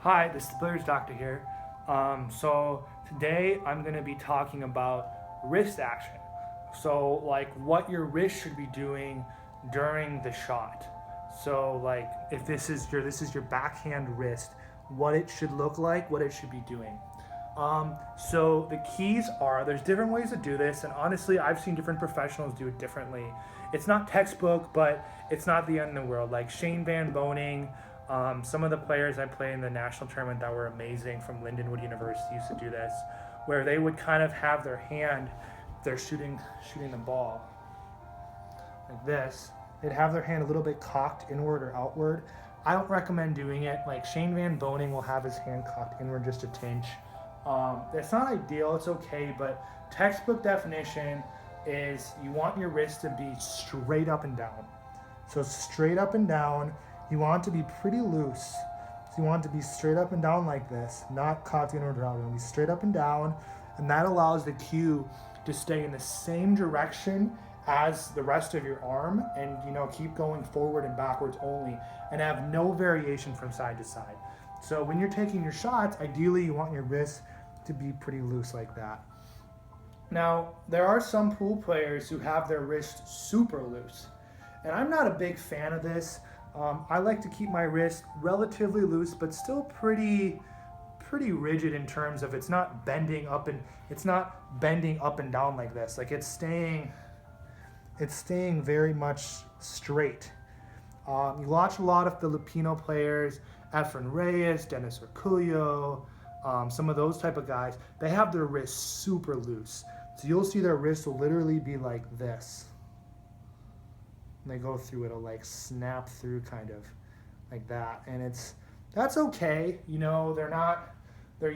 Hi, this is the Billiards Doctor here. So today I'm going to be talking about wrist action. So like what your wrist should be doing during the shot. So like if this is your backhand wrist, what it should look like, what it should be doing. So the keys are there's different ways to do this, and honestly, I've seen different professionals do it differently. It's not textbook, but it's not the end of the world. Like Shane Van Boning, some of the players I played in the national tournament that were amazing from Lindenwood University used to do this, where they would kind of have their hand, they're shooting the ball like this. They'd have their hand a little bit cocked inward or outward. I don't recommend doing it. Like Shane Van Boning will have his hand cocked inward just a tinge. It's not ideal, it's okay, but textbook definition is you want your wrist to be straight up and down. So straight up and down, you want it to be pretty loose. So you want it to be straight up and down like this, not cocked inward or out. It'll be straight up and down, and that allows the cue to stay in the same direction as the rest of your arm, and keep going forward and backwards only, and have no variation from side to side. So when you're taking your shots, ideally you want your wrist to be pretty loose like that. Now, there are some pool players who have their wrist super loose, and I'm not a big fan of this. I like to keep my wrist relatively loose, but still pretty rigid in terms of it's not bending up and down like this. Like it's staying very much straight. You watch a lot of Filipino players, Efren Reyes, Dennis Urculio, some of those type of guys. They have their wrists super loose, so you'll see their wrists will literally be like this. They go through, it'll like snap through kind of like that, and that's okay. You're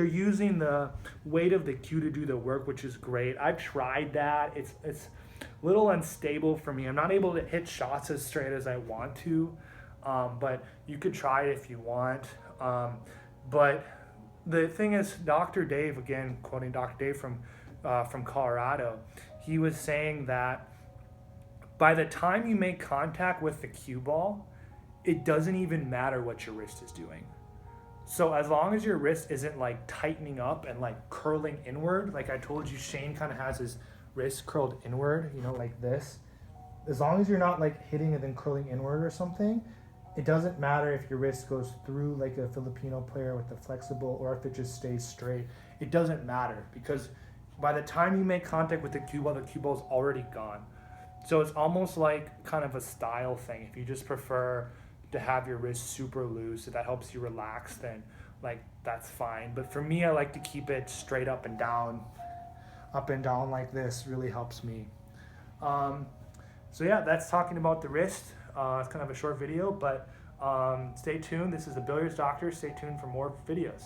using the weight of the cue to do the work, which is great. I've tried that. It's a little unstable for me. I'm not able to hit shots as straight as I want to, but you could try it if you want. But the thing is, Dr. Dave, again quoting Dr. Dave from Colorado, he was saying that by the time you make contact with the cue ball, it doesn't even matter what your wrist is doing. So as long as your wrist isn't like tightening up and like curling inward, like I told you, Shane kind of has his wrist curled inward, like this. As long as you're not like hitting and then curling inward or something, it doesn't matter if your wrist goes through like a Filipino player with the flexible or if it just stays straight. It doesn't matter, because by the time you make contact with the cue ball's already gone. So it's almost like kind of a style thing. If you just prefer to have your wrist super loose, if that helps you relax, then like that's fine. But for me, I like to keep it straight up and down like this. Really helps me. So yeah, that's talking about the wrist. It's kind of a short video, but stay tuned. This is the Billiards Doctor. Stay tuned for more videos.